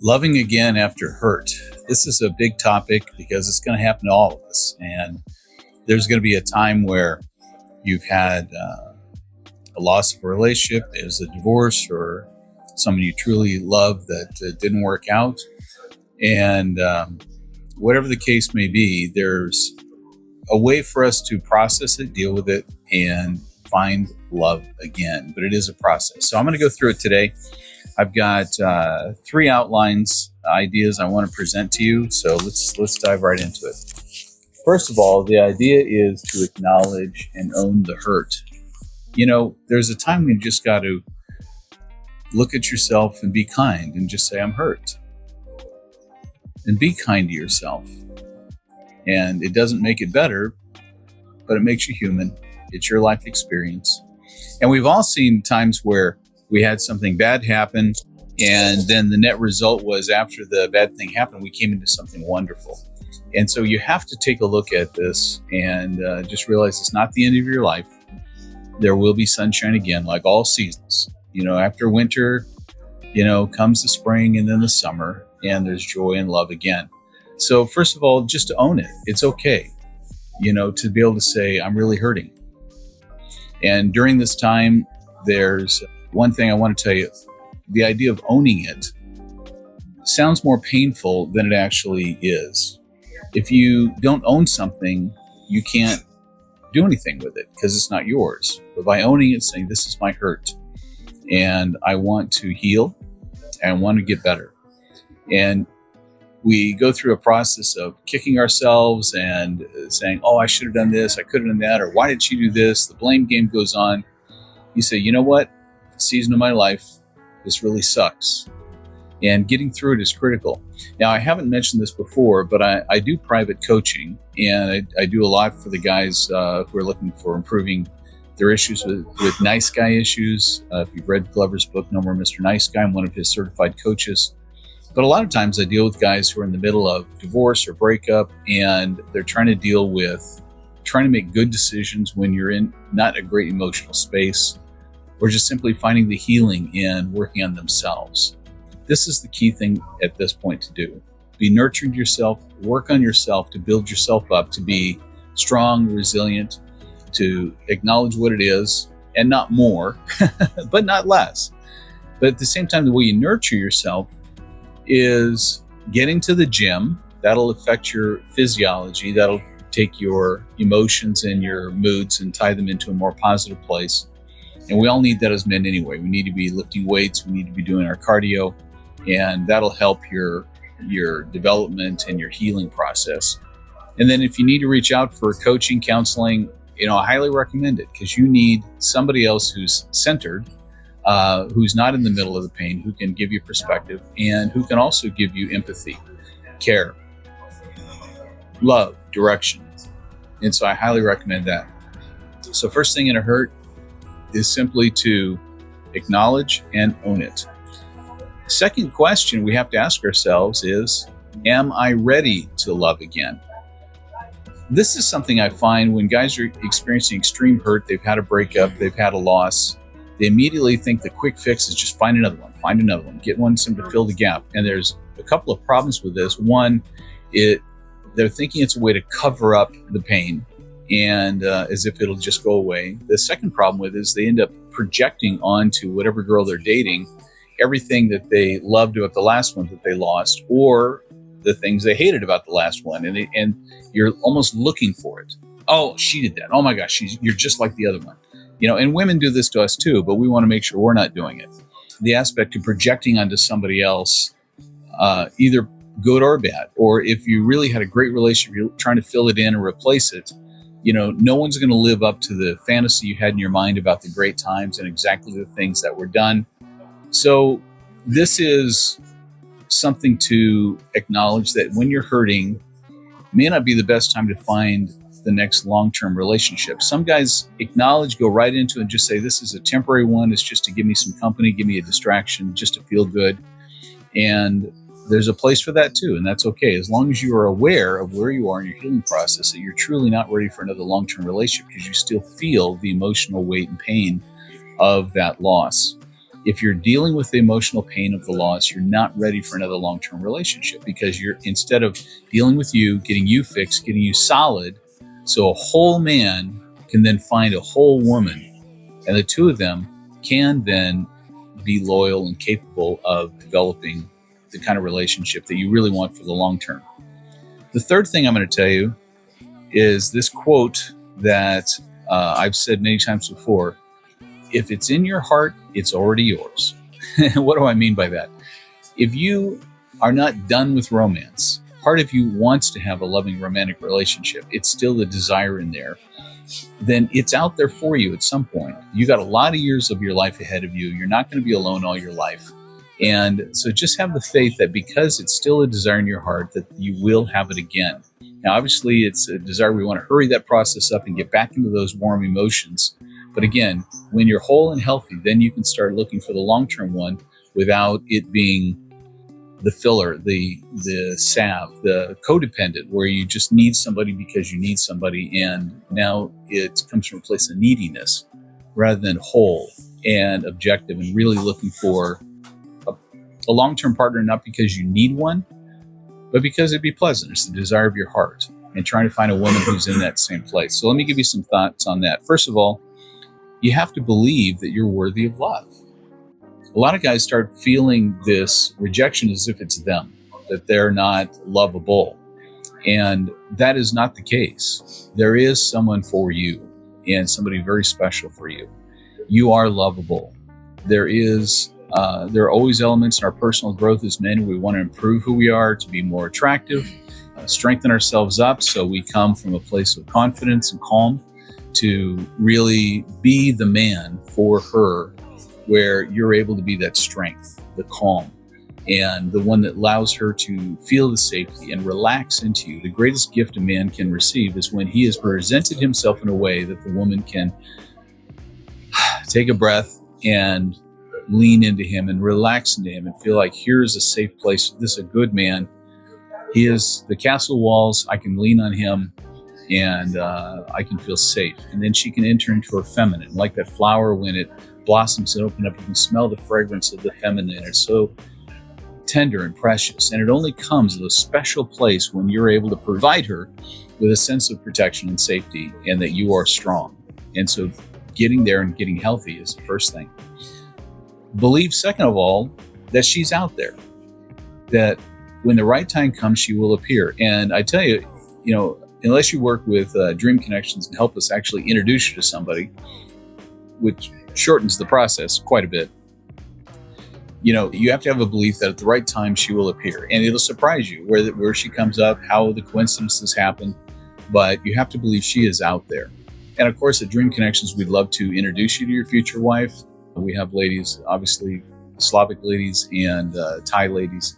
Loving again after hurt. This is a big topic because it's going to happen to all of us. And there's going to be a time where you've had a loss of a relationship, it was a divorce, or someone you truly love that didn't work out. And whatever the case may be, there's a way for us to process it, deal with it, and find love again. But it is a process. So I'm going to go through it today. I've got three outlines, ideas I want to present to you. So let's dive right into it. First of all, the idea is to acknowledge and own the hurt. You know, there's a time when you just got to look at yourself and be kind and just say, I'm hurt. And be kind to yourself. And it doesn't make it better, but it makes you human. It's your life experience. And we've all seen times where we had something bad happen, and then the net result was after the bad thing happened, we came into something wonderful. And so you have to take a look at this and just realize it's not the end of your life. There will be sunshine again, like all seasons. You know, after winter, comes the spring and then the summer, and there's joy and love again. So first of all, just to own it. It's okay, to be able to say, I'm really hurting. And during this time, there's one thing I want to tell you. The idea of owning it sounds more painful than it actually is. If you don't own something, you can't do anything with it because it's not yours. But by owning it, saying, this is my hurt, and I want to heal, and I want to get better. And we go through a process of kicking ourselves and saying, oh, I should have done this, I could have done that, or why did she do this? The blame game goes on. You say, you know what? The season of my life, this really sucks. And getting through it is critical. Now, I haven't mentioned this before, but I do private coaching, and I do a lot for the guys who are looking for improving their issues with nice guy issues. If you've read Glover's book, No More Mr. Nice Guy, I'm one of his certified coaches. But a lot of times I deal with guys who are in the middle of divorce or breakup, and they're trying to make good decisions when you're in not a great emotional space, or just simply finding the healing in working on themselves. This is the key thing at this point to do. Be nurturing yourself, work on yourself to build yourself up, to be strong, resilient, to acknowledge what it is, and not more, but not less. But at the same time, the way you nurture yourself is getting to the gym. That'll affect your physiology. That'll take your emotions and your moods and tie them into a more positive place. And we all need that as men anyway. We need to be lifting weights. We need to be doing our cardio, and that'll help your development and your healing process. And then if you need to reach out for coaching, counseling, I highly recommend it, because you need somebody else who's centered, who's not in the middle of the pain, who can give you perspective, and who can also give you empathy, care, love, direction. And so I highly recommend that. So first thing in a hurt is simply to acknowledge and own it. Second question we have to ask ourselves is, am I ready to love again? This is something I find when guys are experiencing extreme hurt, they've had a breakup, they've had a loss, they immediately think the quick fix is just find another one, get one some to fill the gap. And there's a couple of problems with this. One, they're thinking it's a way to cover up the pain, and as if it'll just go away. The second problem with it is they end up projecting onto whatever girl they're dating everything that they loved about the last one that they lost, or the things they hated about the last one, and you're almost looking for it. Oh, she did that. Oh my gosh, you're just like the other one. And women do this to us too, but we want to make sure we're not doing it. The aspect of projecting onto somebody else, either good or bad, or if you really had a great relationship, you're trying to fill it in or replace it. No one's going to live up to the fantasy you had in your mind about the great times and exactly the things that were done. So this is something to acknowledge, that when you're hurting, may not be the best time to find the next long-term relationship. Some guys go right into it and just say, this is a temporary one. It's just to give me some company, give me a distraction, just to feel good. And there's a place for that too, and that's okay, as long as you are aware of where you are in your healing process, that you're truly not ready for another long-term relationship, because you still feel the emotional weight and pain of that loss. If you're dealing with the emotional pain of the loss, you're not ready for another long-term relationship, because you're, instead of dealing with you, getting you fixed, getting you solid, so a whole man can then find a whole woman, and the two of them can then be loyal and capable of developing the kind of relationship that you really want for the long term. The third thing I'm going to tell you is this quote that I've said many times before: if it's in your heart, it's already yours. What do I mean by that? If you are not done with romance, part of you wants to have a loving romantic relationship, it's still the desire in there, then it's out there for you at some point. You got a lot of years of your life ahead of you. You're not going to be alone all your life. And so just have the faith that because it's still a desire in your heart, that you will have it again. Now, obviously, it's a desire. We want to hurry that process up and get back into those warm emotions. But again, when you're whole and healthy, then you can start looking for the long-term one without it being the filler, the salve, the codependent, where you just need somebody because you need somebody. And now it comes from a place of neediness rather than whole and objective and really looking for a long-term partner, not because you need one, but because it'd be pleasant. It's the desire of your heart, and trying to find a woman who's in that same place. So let me give you some thoughts on that. First of all, you have to believe that you're worthy of love. A lot of guys start feeling this rejection as if it's them, that they're not lovable. And that is not the case. There is someone for you, and somebody very special for you. You are lovable. There are always elements in our personal growth as men. We want to improve who we are, to be more attractive, strengthen ourselves up so we come from a place of confidence and calm to really be the man for her, where you're able to be that strength, the calm, and the one that allows her to feel the safety and relax into you. The greatest gift a man can receive is when he has presented himself in a way that the woman can take a breath and lean into him and relax into him and feel like here's a safe place. This is a good man. He is the castle walls. I can lean on him, and I can feel safe. And then she can enter into her feminine, like that flower when it blossoms and open up. You can smell the fragrance of the feminine. It's so tender and precious. And it only comes to a special place when you're able to provide her with a sense of protection and safety, and that you are strong. And so getting there and getting healthy is the first thing. Believe, second of all, that she's out there, that when the right time comes, she will appear. And I tell you, unless you work with Dream Connections and help us actually introduce you to somebody, which shortens the process quite a bit, you have to have a belief that at the right time she will appear. And it'll surprise you where she comes up, how the coincidences happen, but you have to believe she is out there. And of course, at Dream Connections, we'd love to introduce you to your future wife. We have ladies, obviously Slavic ladies and Thai ladies,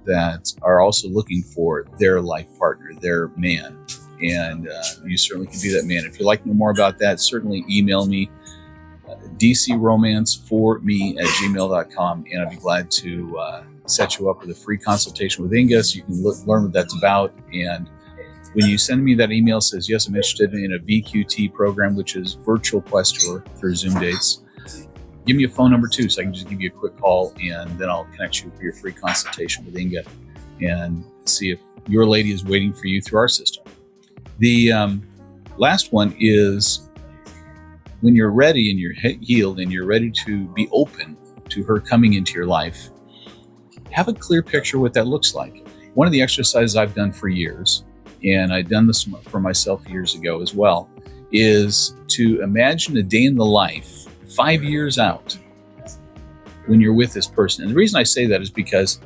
that are also looking for their life partner, their man. And you certainly can be that man. If you'd like to know more about that, certainly email me, dcromanceforme@gmail.com, and I'd be glad to set you up with a free consultation with Inga so you can learn what that's about. And when you send me that email, says, yes, I'm interested in a VQT program, which is Virtual Quest Tour through Zoom dates, give me a phone number too, so I can just give you a quick call, and then I'll connect you for your free consultation with Inga and see if your lady is waiting for you through our system. The last one is when you're ready and you're healed and you're ready to be open to her coming into your life, have a clear picture what that looks like. One of the exercises I've done for years, and I'd done this for myself years ago as well, is to imagine a day in the life 5 years out when you're with this person. And the reason I say that is because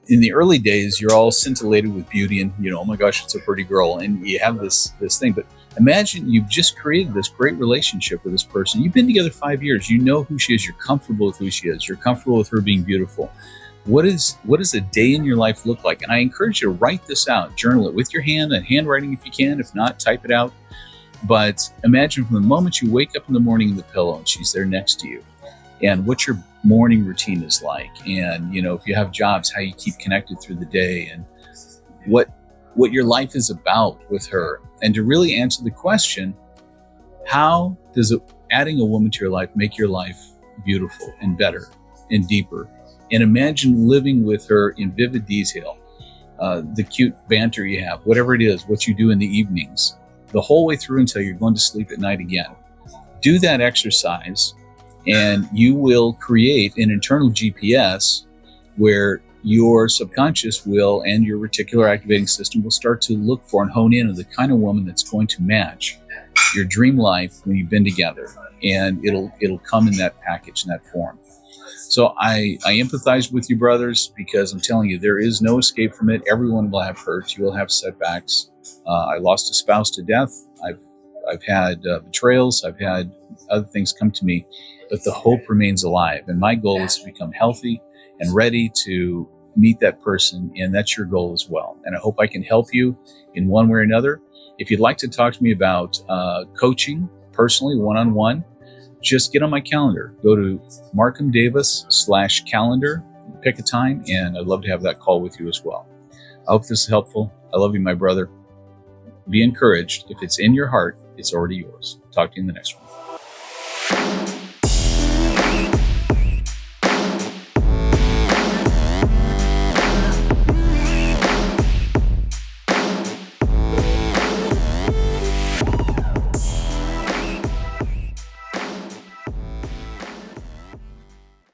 in the early days, you're all scintillated with beauty and, oh my gosh, it's a pretty girl. And you have this thing. But imagine you've just created this great relationship with this person. You've been together 5 years. You know who she is. You're comfortable with who she is. You're comfortable with her being beautiful. What does a day in your life look like? And I encourage you to write this out, journal it with your hand and handwriting if you can. If not, type it out. But imagine from the moment you wake up in the morning in the pillow and she's there next to you, and what your morning routine is like. And, if you have jobs, how you keep connected through the day, and what your life is about with her. And to really answer the question, how does adding a woman to your life make your life beautiful and better and deeper. And imagine living with her in vivid detail. The cute banter you have, whatever it is, what you do in the evenings, the whole way through until you're going to sleep at night again. Do that exercise, and you will create an internal GPS where your subconscious will and your reticular activating system will start to look for and hone in on the kind of woman that's going to match your dream life when you've been together. And it'll come in that package, in that form. So I empathize with you, brothers, because I'm telling you, there is no escape from it. Everyone will have hurt. You will have setbacks. I lost a spouse to death. I've had betrayals. I've had other things come to me, but the hope remains alive. And my goal is to become healthy and ready to meet that person. And that's your goal as well. And I hope I can help you in one way or another. If you'd like to talk to me about coaching personally, one-on-one, just get on my calendar. Go to markhamdavis.com/calendar, pick a time, and I'd love to have that call with you as well. I hope this is helpful. I love you, my brother. Be encouraged. If it's in your heart, it's already yours. Talk to you in the next one.